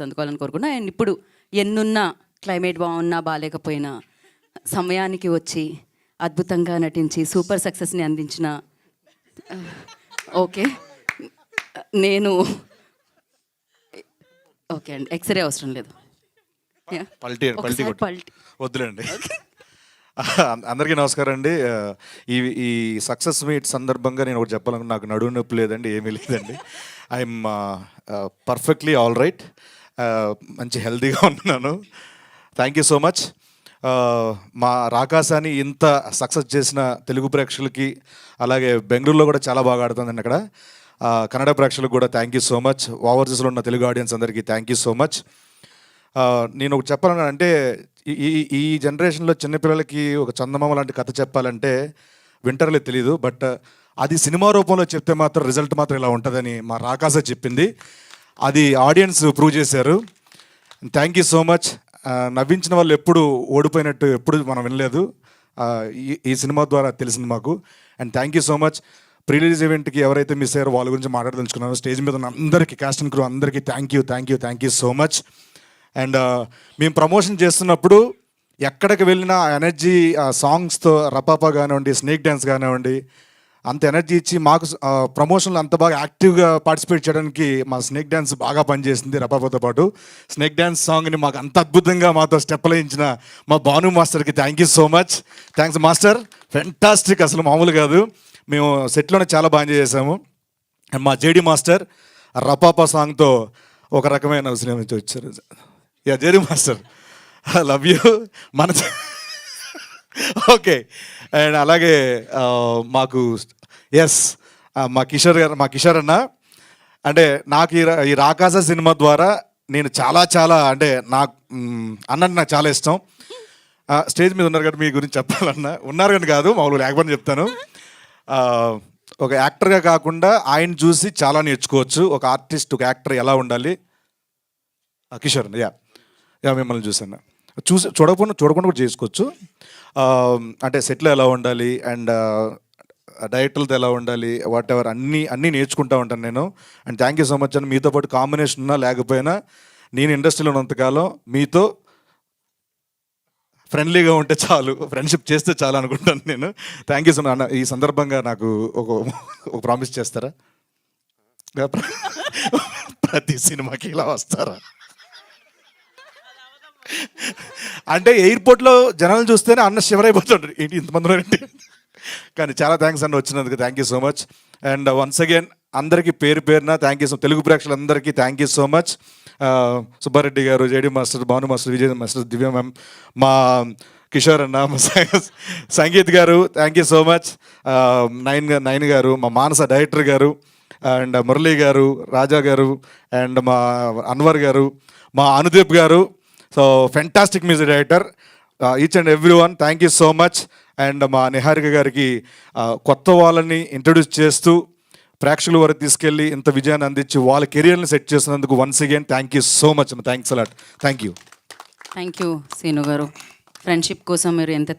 అందుకోవాలని కోరుకున్నా. అండ్ ఇప్పుడు ఎన్నున్నా, క్లైమేట్ బాగున్నా బాగాలేకపోయినా సమయానికి వచ్చి అద్భుతంగా నటించి సూపర్ సక్సెస్ని అందించిన ఓకే నేను ఓకే అండి, ఎక్స్రే అవసరం లేదు. పల్టీ పల్టీ వద్దులేండి. అందరికీ నమస్కారం అండి. ఈ సక్సెస్ మీట్ సందర్భంగా నేను ఒకటి చెప్పాలను. నాకు నడువు నొప్పి లేదండి, ఏమీ లేదండి. I'm perfectly all right. మంచి హెల్తీగా ఉన్నాను. Thank you so much. మా రాకాసాని ఇంత సక్సెస్ చేసిన తెలుగు ప్రేక్షకులకి, అలాగే బెంగళూరులో కూడా చాలా బాగా ఆడుతుందండి అక్కడ. కన్నడ ప్రేక్షకులకు కూడా థ్యాంక్ యూ సో మచ్. ఓవర్సీస్లో ఉన్న తెలుగు ఆడియన్స్ అందరికీ థ్యాంక్ యూ సో మచ్. నేను ఒకటి చెప్పాలని అంటే, ఈ జనరేషన్లో చిన్నపిల్లలకి ఒక చందమామ లాంటి కథ చెప్పాలంటే వింటర్లే తెలీదు, బట్ అది సినిమా రూపంలో చెప్తే మాత్రం రిజల్ట్ మాత్రం ఇలా ఉంటుందని మా రాకాస చెప్పింది. అది ఆడియన్స్ ప్రూవ్ చేశారు. Thank you so much. నవ్వించిన వాళ్ళు ఎప్పుడు ఓడిపోయినట్టు ఎప్పుడు మనం వినలేదు. ఈ సినిమా ద్వారా తెలిసింది మాకు. And thank you so much. Pre release ఈవెంట్కి ఎవరైతే మిస్ అయ్యారో వాళ్ళ గురించి మాట్లాడదలుచుకున్నాను. స్టేజ్ మీద ఉన్న అందరికీ, కాస్ట్ అండ్ క్రూ అందరికీ thank you so much. And మేము ప్రమోషన్ చేస్తున్నప్పుడు ఎక్కడికి వెళ్ళినా ఎనర్జీ, సాంగ్స్తో రపాపా కానివ్వండి, స్నేక్ డ్యాన్స్ కానివ్వండి, అంత ఎనర్జీ ఇచ్చి మాకు ప్రమోషన్లో అంత బాగా యాక్టివ్గా పార్టిసిపేట్ చేయడానికి మా స్నేక్ డ్యాన్స్ బాగా పనిచేసింది. రపాపాతో పాటు స్నేక్ డ్యాన్స్ సాంగ్ని మాకు అంత అద్భుతంగా మాతో స్టెప్లు వేయించిన మా భాను మాస్టర్కి thank you so much. Thanks master, fantastic, అసలు మామూలు కాదు. మేము సెట్లోనే చాలా బాగా ఎంజాయ్ చేసాము. అండ్ మా జేడి మాస్టర్ రపాపా సాంగ్తో ఒక రకమైన సినిమా నుంచి వచ్చారు. JD master, I love you. మన ఓకే. అండ్ అలాగే మాకు మా కిషోర్ అన్న, అంటే నాకు ఈ రాకాస సినిమా ద్వారా నేను చాలా అంటే నాకు అన్నట్టు నాకు చాలా ఇష్టం. స్టేజ్ మీద ఉన్నారు కాబట్టి మీ గురించి చెప్పాలన్నా, ఉన్నారు కానీ కాదు, మామూలు లేకపోతే చెప్తాను. ఒక యాక్టర్గా కాకుండా ఆయన చూసి చాలా నేర్చుకోవచ్చు. ఒక ఆర్టిస్ట్, ఒక యాక్టర్ ఎలా ఉండాలి. కిషోర్ మిమ్మల్ని చూసాను, చూడకుండా కూడా చేసుకోవచ్చు. అంటే సెట్లో ఎలా ఉండాలి అండ్ డైరెక్టర్లతో ఎలా ఉండాలి, వాట్ ఎవర్ అన్నీ నేర్చుకుంటూ ఉంటాను నేను. And thank you so much. అని మీతో పాటు కాంబినేషన్ ఉన్నా లేకపోయినా నేను ఇండస్ట్రీలో ఉన్నంతకాలం మీతో ఫ్రెండ్లీగా ఉంటే చాలు, ఫ్రెండ్షిప్ చేస్తే చాలు అనుకుంటాను నేను. థ్యాంక్ యూ సో మచ్ అన్న. ఈ సందర్భంగా నాకు ఒక ప్రామిస్ చేస్తారా? ప్రతి సినిమాకి ఇలా వస్తారా? అంటే ఎయిర్పోర్ట్లో జనాలు చూస్తేనే అన్న శివరైపోతుంటారు, ఏంటి ఇంతమంది ఏంటి. కానీ చాలా థ్యాంక్స్ అన్న వచ్చినందుకు. Thank you so much. And once again అందరికీ పేరున థ్యాంక్ యూ సో, తెలుగు ప్రేక్షకులందరికీ thank you so much. Subbareddy గారు, JD master, Bhanu master, Vijay master, Divya ma'am, మా కిషోర్ అన్న, మా సంగీత్ గారు థ్యాంక్ యూ సో మచ్. నైన్ గారు, మా మానస డైరెక్టర్ గారు, అండ్ మురళీ గారు, రాజా గారు, అండ్ మా అన్వర్ గారు, మా అనుదీప్ గారు. So fantastic music director, each and every one thank you so much. And మా నిహారిక గారికి కొత్త వాళ్ళని ఇంట్రడ్యూస్ చేస్తూ ప్రేక్షకుల వరకు తీసుకెళ్ళి ఇంత విజయాన్ని అందించి వాళ్ళ కెరియర్ని సెట్ చేసినందుకు once again thank you so much. Thanks a lot. Thank you Seenu గారు. ఫ్రెండ్షిప్ కోసం మీరు ఎంత